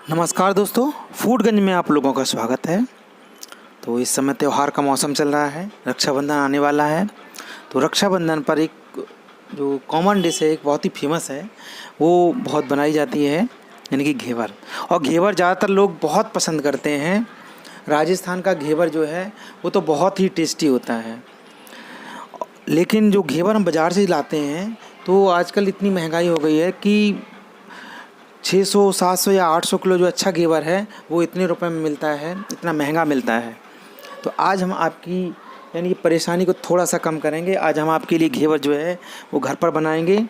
नमस्कार दोस्तों, फूडगंज में आप लोगों का स्वागत है। तो इस समय त्यौहार का मौसम चल रहा है, रक्षाबंधन आने वाला है। तो रक्षाबंधन पर एक जो कॉमन डिश है, एक बहुत ही फेमस है, वो बहुत बनाई जाती है, यानी कि घेवर। और घेवर ज़्यादातर लोग बहुत पसंद करते हैं। राजस्थान का घेवर जो है वो तो बहुत ही टेस्टी होता है। लेकिन जो घेवर हम बाज़ार से लाते हैं तो आजकल इतनी महंगाई हो गई है कि 600, 700 या 800 किलो जो अच्छा घेवर है वो इतने रुपए में मिलता है, इतना महंगा मिलता है। तो आज हम आपकी यानी कि परेशानी को थोड़ा सा कम करेंगे। आज हम आपके लिए घेवर जो है वो घर पर बनाएंगे,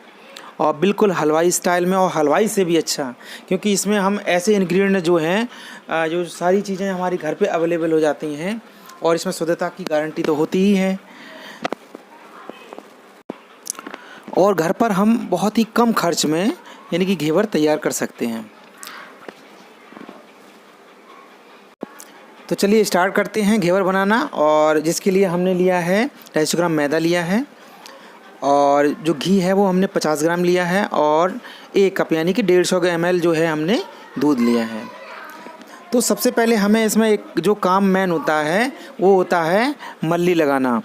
और बिल्कुल हलवाई स्टाइल में, और हलवाई से भी अच्छा, क्योंकि इसमें हम ऐसे इंग्रेडिएंट जो हैं, जो सारी चीज़ें हमारी घर पे अवेलेबल हो जाती हैं, और इसमें शुद्धता की गारंटी तो होती ही है। और घर पर हम बहुत ही कम खर्च में यानी कि घेवर तैयार कर सकते हैं। तो चलिए स्टार्ट करते हैं घेवर बनाना। और जिसके लिए हमने लिया है 250 ग्राम मैदा लिया है, और जो घी है वो हमने 50 ग्राम लिया है, और 1 कप यानी कि 150 ml जो है हमने दूध लिया है। तो सबसे पहले हमें इसमें एक जो काम मैन होता है वो होता है मल्ली लगाना।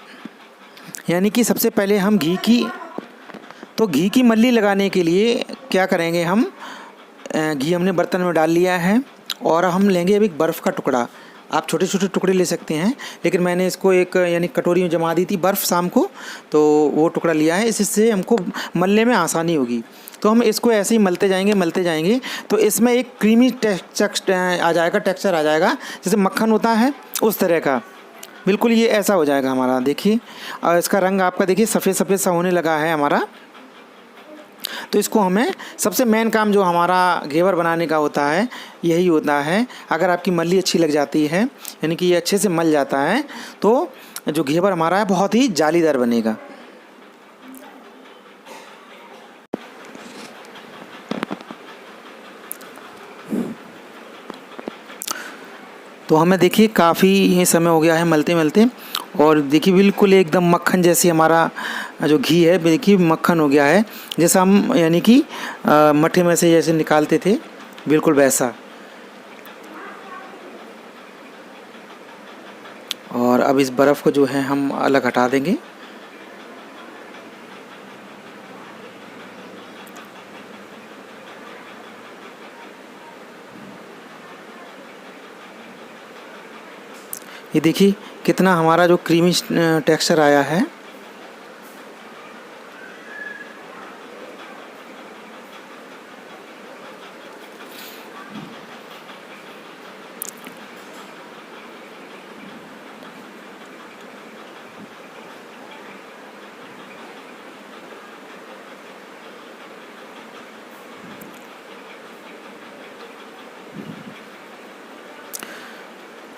यानी कि सबसे पहले हम घी की मल्ली लगाने के लिए क्या करेंगे, हम घी हमने बर्तन में डाल लिया है, और हम लेंगे अभी बर्फ़ का टुकड़ा। आप छोटे छोटे टुकड़े ले सकते हैं, लेकिन मैंने इसको एक यानी कटोरी में जमा दी थी बर्फ़ शाम को, तो वो टुकड़ा लिया है। इससे हमको मलने में आसानी होगी। तो हम इसको ऐसे ही मलते जाएंगे तो इसमें एक क्रीमी टेक्सचर आ जाएगा, जैसे मक्खन होता है उस तरह का। बिल्कुल ये ऐसा हो जाएगा हमारा। देखिए, और इसका रंग आपका देखिए सफ़ेद सफ़ेद सा होने लगा है हमारा। तो इसको हमें सबसे मेन काम जो हमारा घेवर बनाने का होता है यही होता है। अगर आपकी मल्ली अच्छी लग जाती है, यानी कि ये अच्छे से मल जाता है, तो जो घेवर हमारा है बहुत ही जालीदार बनेगा। तो हमें देखिए काफ़ी ये समय हो गया है मलते मलते, और देखिए बिल्कुल एकदम मक्खन जैसी हमारा जो घी है, देखिए मक्खन हो गया है, जैसा हम यानी कि मट्ठे में से जैसे निकालते थे, बिल्कुल वैसा। और अब इस बर्फ़ को जो है हम अलग हटा देंगे। ये देखिए कितना हमारा जो क्रीमी टेक्सचर आया है।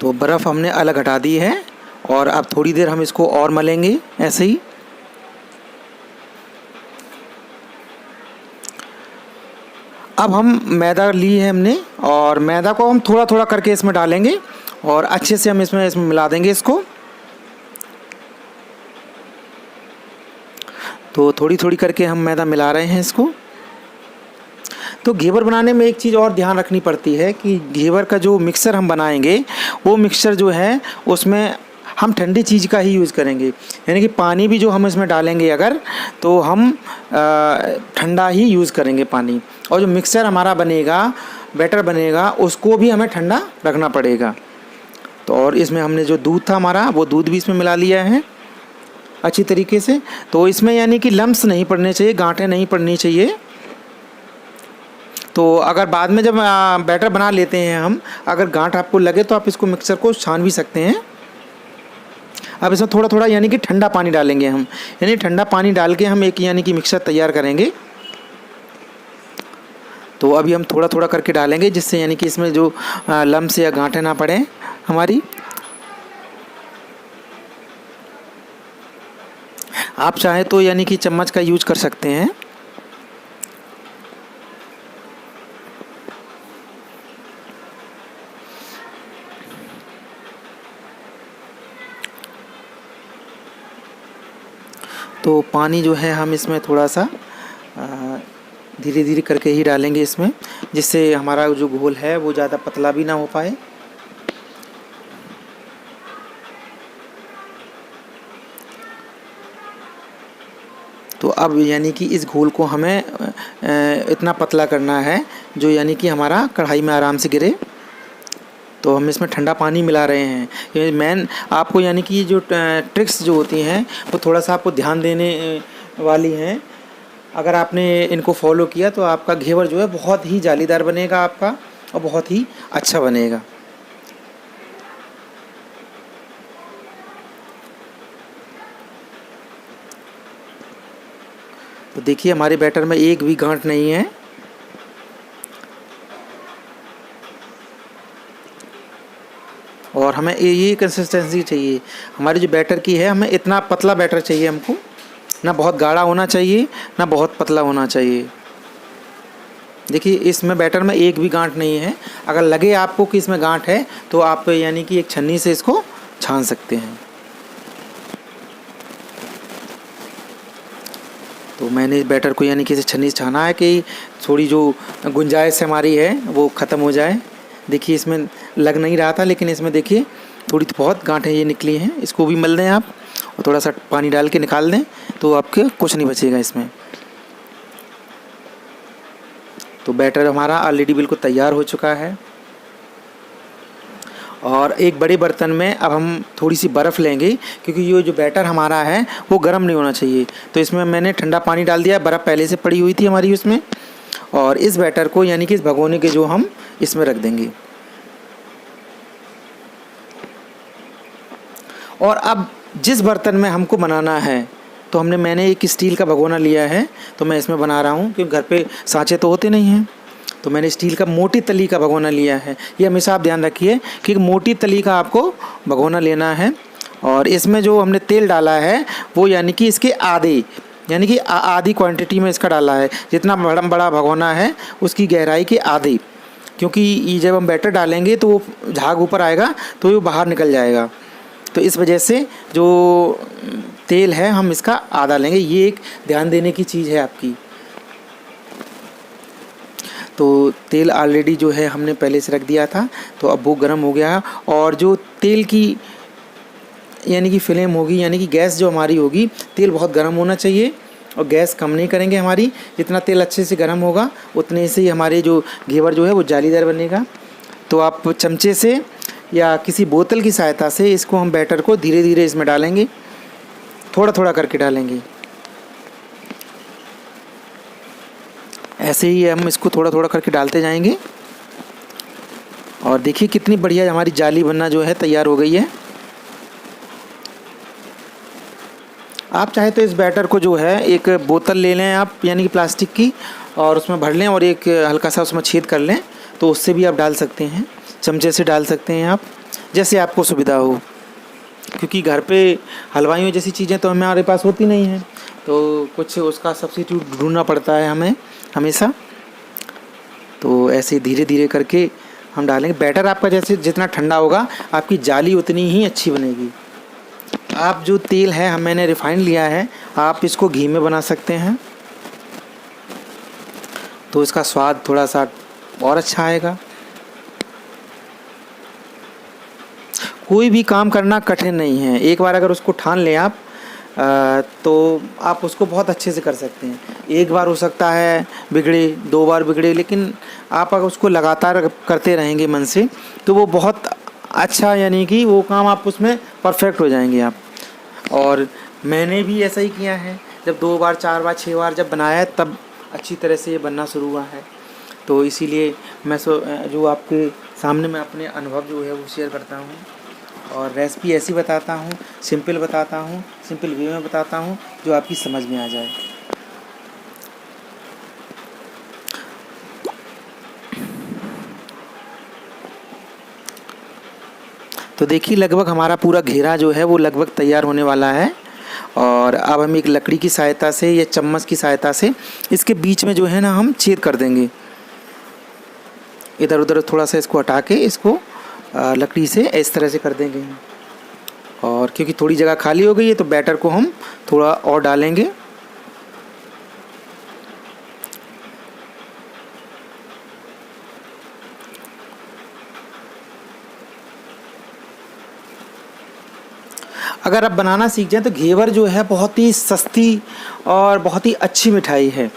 तो बर्फ़ हमने अलग हटा दी है, और अब थोड़ी देर हम इसको और मलेंगे ऐसे ही। अब हम मैदा ली है हमने, और मैदा को हम थोड़ा थोड़ा करके इसमें डालेंगे, और अच्छे से हम इसमें मिला देंगे इसको। तो थोड़ी थोड़ी करके हम मैदा मिला रहे हैं इसको। तो घेवर बनाने में एक चीज़ और ध्यान रखनी पड़ती है कि घेवर का जो मिक्सर हम बनाएंगे, वो मिक्सर जो है उसमें हम ठंडी चीज़ का ही यूज़ करेंगे। यानी कि पानी भी जो हम इसमें डालेंगे अगर, तो हम ठंडा ही यूज़ करेंगे पानी। और जो मिक्सर हमारा बनेगा, बैटर बनेगा, उसको भी हमें ठंडा रखना पड़ेगा। तो और इसमें हमने जो दूध था हमारा, वो दूध भी इसमें मिला लिया है अच्छी तरीके से। तो इसमें यानी कि लम्स नहीं पड़ने चाहिए, गांठें नहीं पड़नी चाहिए। तो अगर बाद में जब बैटर बना लेते हैं हम, अगर गांठ आपको लगे तो आप इसको मिक्सर को छान भी सकते हैं। अब इसमें थोड़ा थोड़ा यानी कि ठंडा पानी डालेंगे हम, यानी ठंडा पानी डाल के हम एक यानी कि मिक्सर तैयार करेंगे। तो अभी हम थोड़ा थोड़ा करके डालेंगे, जिससे यानी कि इसमें जो लम्स या गांठें ना पड़े हमारी। आप चाहें तो यानी कि चम्मच का यूज कर सकते हैं। तो पानी जो है हम इसमें थोड़ा सा धीरे धीरे करके ही डालेंगे इसमें, जिससे हमारा जो घोल है वो ज़्यादा पतला भी ना हो पाए। तो अब यानी कि इस घोल को हमें इतना पतला करना है जो यानी कि हमारा कढ़ाई में आराम से गिरे। तो हम इसमें ठंडा पानी मिला रहे हैं। ये मेन आपको यानी कि जो ट्रिक्स जो होती हैं वो थोड़ा सा आपको ध्यान देने वाली हैं। अगर आपने इनको फॉलो किया तो आपका घेवर जो है बहुत ही जालीदार बनेगा आपका, और बहुत ही अच्छा बनेगा। तो देखिए हमारे बैटर में एक भी गांठ नहीं है। और हमें ये कंसिस्टेंसी चाहिए हमारी जो बैटर की है, हमें इतना पतला बैटर चाहिए हमको, ना बहुत गाढ़ा होना चाहिए ना बहुत पतला होना चाहिए। देखिए इसमें बैटर में एक भी गांठ नहीं है। अगर लगे आपको कि इसमें गांठ है तो आप यानी कि एक छन्नी से इसको छान सकते हैं। तो मैंने इस बैटर को यानी कि इसे छन्नी से छाना है कि थोड़ी जो गुंजाइश हमारी है वो ख़त्म हो जाए। देखिए इसमें लग नहीं रहा था, लेकिन इसमें देखिए थोड़ी तो बहुत गांठें ये निकली हैं। इसको भी मल दें आप और थोड़ा सा पानी डाल के निकाल दें तो आपके कुछ नहीं बचेगा इसमें। तो बैटर हमारा ऑलरेडी बिल्कुल तैयार हो चुका है। और एक बड़े बर्तन में अब हम थोड़ी सी बर्फ़ लेंगे, क्योंकि ये जो बैटर हमारा है वो गर्म नहीं होना चाहिए। तो इसमें मैंने ठंडा पानी डाल दिया, बर्फ़ पहले से पड़ी हुई थी हमारी उसमें। और इस बैटर को यानी कि इस भगोने के जो हम इसमें रख देंगे। और अब जिस बर्तन में हमको बनाना है, तो मैंने एक स्टील का भगोना लिया है, तो मैं इसमें बना रहा हूँ, क्योंकि घर पे सांचे तो होते नहीं हैं। तो मैंने स्टील का मोटी तली का भगोना लिया है। ये हमेशा आप ध्यान रखिए कि मोटी तली का आपको भगोना लेना है। और इसमें जो हमने तेल डाला है वो यानी कि इसके आधे, यानी कि आधी क्वांटिटी में इसका डाला है। जितना बड़ा भगोना है उसकी गहराई के आधे, क्योंकि ये जब हम बैटर डालेंगे तो वो झाग ऊपर आएगा तो वो बाहर निकल जाएगा। तो इस वजह से जो तेल है हम इसका आधा लेंगे। ये एक ध्यान देने की चीज़ है आपकी। तो तेल ऑलरेडी जो है हमने पहले से रख दिया था, तो अब वो गर्म हो गया। और जो तेल की यानी कि फ्लेम होगी, यानी कि गैस जो हमारी होगी, तेल बहुत गर्म होना चाहिए और गैस कम नहीं करेंगे हमारी। जितना तेल अच्छे से गर्म होगा उतने से ही हमारे जो घेवर जो है वो जालीदार बनेगा। तो आप चमचे से या किसी बोतल की सहायता से इसको हम बैटर को धीरे धीरे इसमें डालेंगे, थोड़ा थोड़ा करके डालेंगे। ऐसे ही हम इसको थोड़ा थोड़ा करके डालते जाएंगे। और देखिए कितनी बढ़िया हमारी जाली बनना जो है तैयार हो गई है। आप चाहे तो इस बैटर को जो है एक बोतल ले लें आप, यानी कि प्लास्टिक की, और उसमें भर लें और एक हल्का सा उसमें छेद कर लें, तो उससे भी आप डाल सकते हैं। चमचे से डाल सकते हैं आप, जैसे आपको सुविधा हो। क्योंकि घर पे हलवाइयों जैसी चीज़ें तो हमारे पास होती नहीं हैं, तो कुछ उसका सब्स्टिट्यूट ढूंढना पड़ता है हमें हमेशा। तो ऐसे धीरे धीरे करके हम डालेंगे। बैटर आपका जैसे जितना ठंडा होगा आपकी जाली उतनी ही अच्छी बनेगी। आप जो तेल है मैंने रिफाइंड लिया है, आप इसको घी में बना सकते हैं, तो इसका स्वाद थोड़ा सा और अच्छा आएगा। कोई भी काम करना कठिन नहीं है। एक बार अगर उसको ठान लें आप तो आप उसको बहुत अच्छे से कर सकते हैं। एक बार हो सकता है बिगड़े, 2 बार बिगड़े, लेकिन आप अगर उसको लगातार करते रहेंगे मन से तो वो बहुत अच्छा, यानी कि वो काम आप उसमें परफेक्ट हो जाएंगे आप। और मैंने भी ऐसा ही किया है, जब 2 बार 4 बार 6 बार जब बनाया है तब अच्छी तरह से ये बनना शुरू हुआ है। तो इसीलिए मैं जो आपके सामने मैं अपने अनुभव जो है वो शेयर करता हूँ। और रेसिपी ऐसी बताता हूँ, सिंपल बताता हूँ, सिंपल वे में बताता हूँ जो आपकी समझ में आ जाए। तो देखिए लगभग हमारा पूरा घेरा जो है वो लगभग तैयार होने वाला है। और अब हम एक लकड़ी की सहायता से या चम्मच की सहायता से इसके बीच में जो है ना हम छेद कर देंगे। इधर उधर थोड़ा सा इसको हटा के इसको लकड़ी से इस तरह से कर देंगे। और क्योंकि थोड़ी जगह खाली हो गई है तो बैटर को हम थोड़ा और डालेंगे। अगर आप बनाना सीख जाएं तो घेवर जो है बहुत ही सस्ती और बहुत ही अच्छी मिठाई है।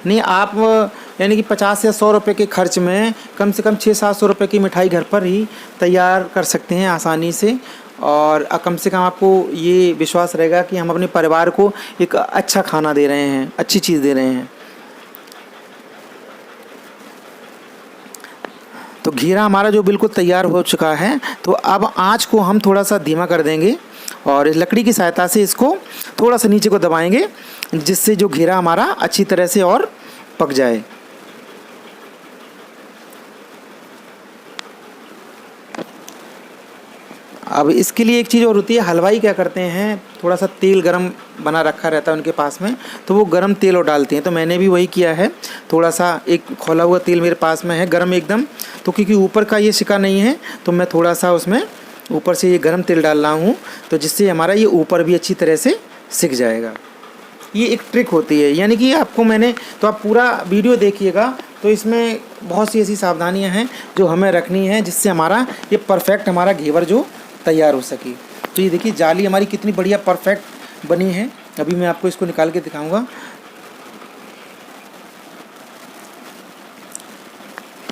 नहीं आप यानी कि 50 या 100 रुपये के खर्च में कम से कम 600-700 रुपये की मिठाई घर पर ही तैयार कर सकते हैं आसानी से। और कम से कम आपको ये विश्वास रहेगा कि हम अपने परिवार को एक अच्छा खाना दे रहे हैं, अच्छी चीज़ दे रहे हैं। तो घीरा हमारा जो बिल्कुल तैयार हो चुका है, तो अब आँच को हम थोड़ा सा धीमा कर देंगे और इस लकड़ी की सहायता से इसको थोड़ा सा नीचे को दबाएंगे, जिससे जो घीरा हमारा अच्छी तरह से और पक जाए। अब इसके लिए एक चीज़ और होती है, हलवाई क्या करते हैं, थोड़ा सा तेल गरम बना रखा रहता है उनके पास में, तो वो गरम तेल और डालते हैं। तो मैंने भी वही किया है, थोड़ा सा एक खौला हुआ तेल मेरे पास में है गरम एकदम। तो क्योंकि ऊपर का ये सिका नहीं है, तो मैं थोड़ा सा उसमें ऊपर से ये गरम तेल डाल रहा हूँ, तो जिससे हमारा ये ऊपर भी अच्छी तरह से सिक जाएगा। ये एक ट्रिक होती है, यानी कि आपको मैंने, तो आप पूरा वीडियो देखिएगा, तो इसमें बहुत सी ऐसी सावधानियां हैं जो हमें रखनी है, जिससे हमारा ये परफेक्ट हमारा घेवर जो तैयार हो सके। तो ये देखिए जाली हमारी कितनी बढ़िया परफेक्ट बनी है। अभी मैं आपको इसको निकाल के दिखाऊंगा।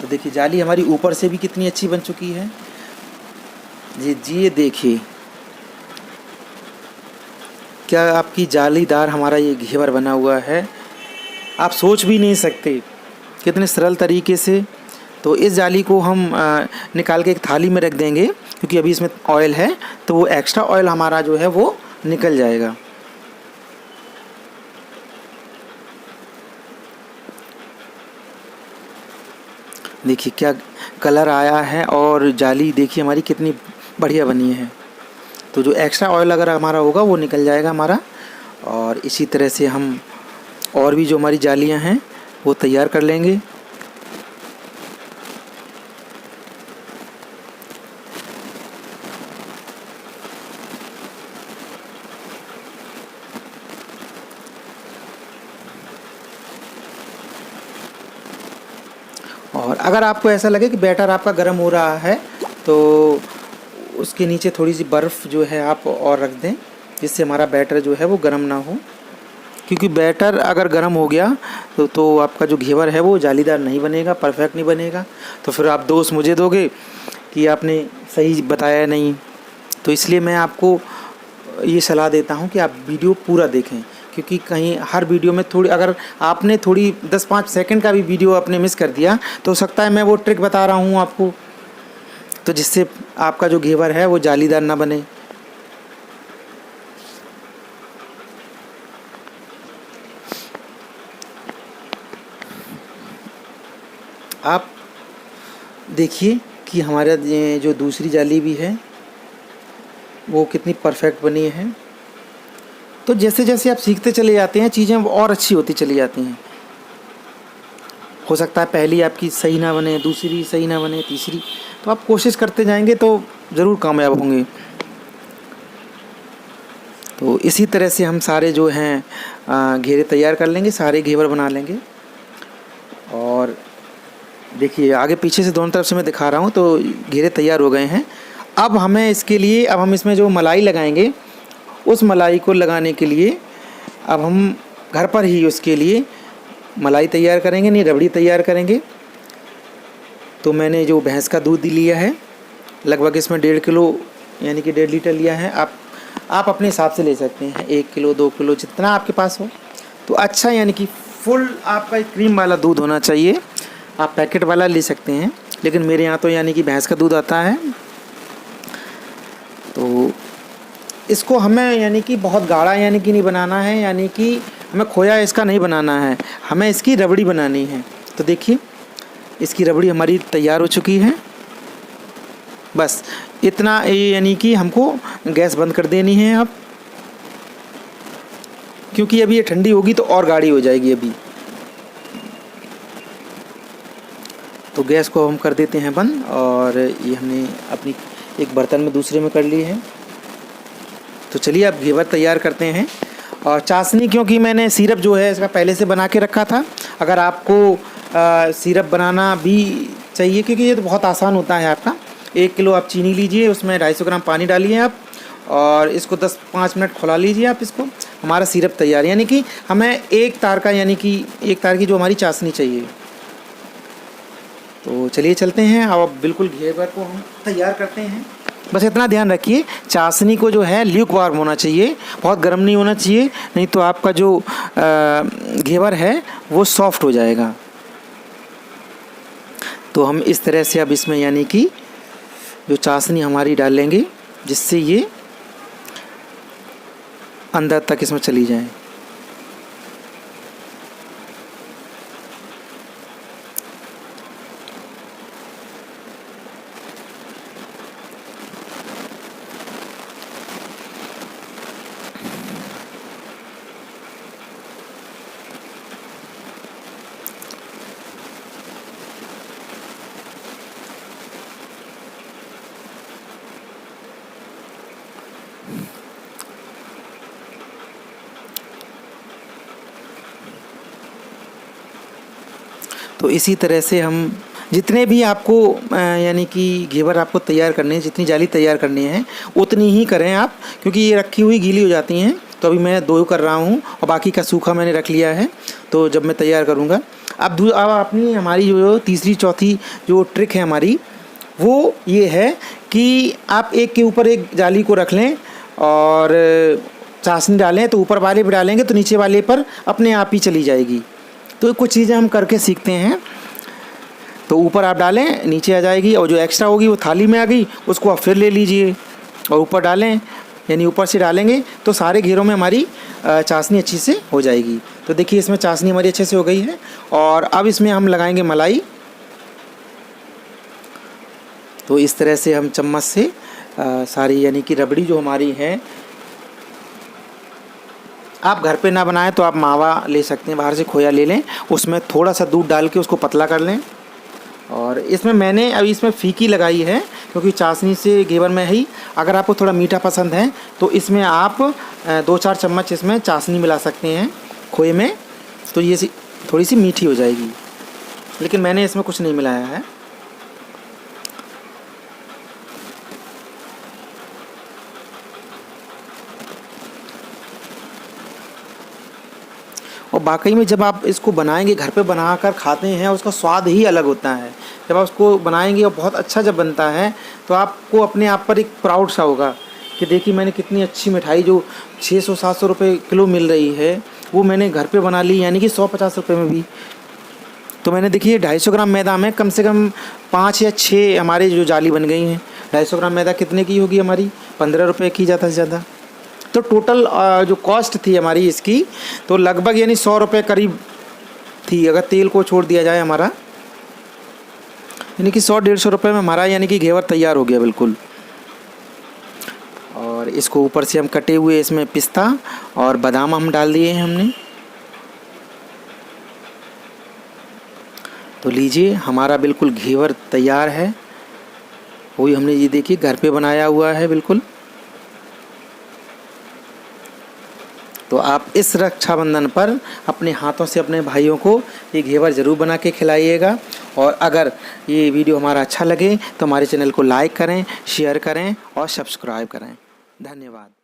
तो देखिए जाली हमारी ऊपर से भी कितनी अच्छी बन चुकी है। जी ये देखिए क्या आपकी जालीदार हमारा ये घेवर बना हुआ है, आप सोच भी नहीं सकते कितने सरल तरीके से। तो इस जाली को हम निकाल के एक थाली में रख देंगे, क्योंकि अभी इसमें ऑयल है, तो वो एक्स्ट्रा ऑयल हमारा जो है वो निकल जाएगा। देखिए क्या कलर आया है और जाली देखिए हमारी कितनी बढ़िया बनी है। तो जो एक्स्ट्रा ऑयल अगर हमारा होगा वो निकल जाएगा हमारा। और इसी तरह से हम और भी जो हमारी जालियां हैं वो तैयार कर लेंगे। और अगर आपको ऐसा लगे कि बैटर आपका गर्म हो रहा है, तो उसके नीचे थोड़ी सी बर्फ़ जो है आप और रख दें, जिससे हमारा बैटर जो है वो गर्म ना हो। क्योंकि बैटर अगर गर्म हो गया तो आपका जो घेवर है वो जालीदार नहीं बनेगा, परफेक्ट नहीं बनेगा। तो फिर आप दोष मुझे दोगे कि आपने सही बताया नहीं। तो इसलिए मैं आपको ये सलाह देता हूँ कि आप वीडियो पूरा देखें, क्योंकि कहीं हर वीडियो में थोड़ी, अगर आपने थोड़ी 10-5 सेकंड का भी वीडियो आपने मिस कर दिया, तो हो सकता है मैं वो ट्रिक बता रहा हूँ आपको, तो जिससे आपका जो घेवर है वो जालीदार ना बने। आप देखिए कि हमारा जो दूसरी जाली भी है वो कितनी परफेक्ट बनी है। तो जैसे जैसे आप सीखते चले जाते हैं, चीज़ें और अच्छी होती चली जाती हैं। हो सकता है पहली आपकी सही ना बने, दूसरी सही ना बने, तीसरी, तो आप कोशिश करते जाएंगे तो ज़रूर कामयाब होंगे। तो इसी तरह से हम सारे जो हैं घेरे तैयार कर लेंगे, सारे घेवर बना लेंगे। और देखिए आगे पीछे से दोनों तरफ से मैं दिखा रहा हूँ, तो घेरे तैयार हो गए हैं। अब हमें इसके लिए, अब हम इसमें जो मलाई लगाएंगे, उस मलाई को लगाने के लिए अब हम घर पर ही उसके लिए मलाई तैयार करेंगे, नहीं रबड़ी तैयार करेंगे। तो मैंने जो भैंस का दूध लिया है, लगभग इसमें 1.5 किलो यानी कि 1.5 लीटर लिया है। आप अपने हिसाब से ले सकते हैं, 1 किलो 2 किलो जितना आपके पास हो। तो अच्छा यानी कि फुल आपका क्रीम वाला दूध होना चाहिए। आप पैकेट वाला ले सकते हैं, लेकिन मेरे यहाँ तो यानी कि भैंस का दूध आता है। तो इसको हमें यानी कि बहुत गाढ़ा यानी कि नहीं बनाना है, यानी कि हमें खोया इसका नहीं बनाना है, हमें इसकी रबड़ी बनानी है। तो देखिए इसकी रबड़ी हमारी तैयार हो चुकी है। बस इतना, यानी कि हमको गैस बंद कर देनी है अब, क्योंकि अभी ये ठंडी होगी तो और गाढ़ी हो जाएगी अभी। तो गैस को हम कर देते हैं बंद, और ये हमने अपनी एक बर्तन में दूसरे में कर ली है। तो चलिए अब घेवर तैयार करते हैं। और चाशनी, क्योंकि मैंने सिरप जो है इसका पहले से बना के रखा था। अगर आपको सिरप बनाना भी चाहिए, क्योंकि ये तो बहुत आसान होता है आपका। 1 किलो आप चीनी लीजिए, उसमें 250 ग्राम पानी डालिए आप, और इसको 10-5 मिनट खुला लीजिए आप इसको। हमारा सिरप तैयार, यानी कि हमें एक तार का, यानी कि एक तार की जो हमारी चाशनी चाहिए। तो चलिए चलते हैं, अब बिल्कुल घेवर को हम तैयार करते हैं। बस इतना ध्यान रखिए, चाशनी को जो है ल्यूक वार्म होना चाहिए, बहुत गर्म नहीं होना चाहिए, नहीं तो आपका जो घेवर है वो सॉफ्ट हो जाएगा। तो हम इस तरह से अब इसमें यानी कि जो चाशनी हमारी डालेंगे, जिससे ये अंदर तक इसमें चली जाए। तो इसी तरह से हम जितने भी आपको यानी कि घेवर आपको तैयार करने हैं, जितनी जाली तैयार करनी है उतनी ही करें आप, क्योंकि ये रखी हुई गीली हो जाती हैं। तो अभी मैं 2 कर रहा हूँ और बाकी का सूखा मैंने रख लिया है, तो जब मैं तैयार करूँगा। अब अपनी हमारी जो तीसरी चौथी जो ट्रिक है हमारी, वो ये है कि आप एक के ऊपर एक जाली को रख लें और चाशनी डालें, तो ऊपर वाले पर डालेंगे तो नीचे वाले पर अपने आप ही चली जाएगी। तो कुछ चीज़ें हम करके सीखते हैं। तो ऊपर आप डालें, नीचे आ जाएगी, और जो एक्स्ट्रा होगी वो थाली में आ गई, उसको आप फिर ले लीजिए और ऊपर डालें, यानी ऊपर से डालेंगे तो सारे घेरों में हमारी चाशनी अच्छी से हो जाएगी। तो देखिए इसमें चाशनी हमारी अच्छे से हो गई है। और अब इसमें हम लगाएंगे मलाई। तो इस तरह से हम चम्मच से सारी यानी कि रबड़ी जो हमारी है, आप घर पे ना बनाएं तो आप मावा ले सकते हैं, बाहर से खोया ले लें, उसमें थोड़ा सा दूध डाल के उसको पतला कर लें। और इसमें मैंने अभी इसमें फीकी लगाई है, क्योंकि चाशनी से घेवर में ही, अगर आपको थोड़ा मीठा पसंद है तो इसमें आप 2-4 चम्मच इसमें चाशनी मिला सकते हैं खोए में, तो ये थोड़ी सी मीठी हो जाएगी। लेकिन मैंने इसमें कुछ नहीं मिलाया है। और वाकई में जब आप इसको बनाएंगे, घर पे बनाकर खाते हैं, उसका स्वाद ही अलग होता है। जब आप उसको बनाएंगे और बहुत अच्छा जब बनता है तो आपको अपने आप पर एक प्राउड सा होगा कि देखिए मैंने कितनी अच्छी मिठाई जो 600-700 रुपये किलो मिल रही है, वो मैंने घर पे बना ली, यानी कि 150 रुपये में भी। तो मैंने देखिए 250 ग्राम मैदा में कम से कम 5 या 6 हमारे जो जाली बन गई हैं। 250 ग्राम मैदा कितने की होगी हमारी? 15 रुपये की ज़्यादा से ज़्यादा। तो टोटल जो कॉस्ट थी हमारी इसकी, तो लगभग यानी 100 रुपये करीब थी, अगर तेल को छोड़ दिया जाए हमारा, यानी कि 100-150 रुपये में हमारा यानी कि घेवर तैयार हो गया बिल्कुल। और इसको ऊपर से हम कटे हुए इसमें पिस्ता और बादाम हम डाल दिए हैं हमने। तो लीजिए हमारा बिल्कुल घेवर तैयार है। वही हमने ये देखिए घर पे बनाया हुआ है बिल्कुल। तो आप इस रक्षाबंधन पर अपने हाथों से अपने भाइयों को ये घेवर ज़रूर बना के खिलाइएगा। और अगर ये वीडियो हमारा अच्छा लगे तो हमारे चैनल को लाइक करें, शेयर करें और सब्सक्राइब करें। धन्यवाद।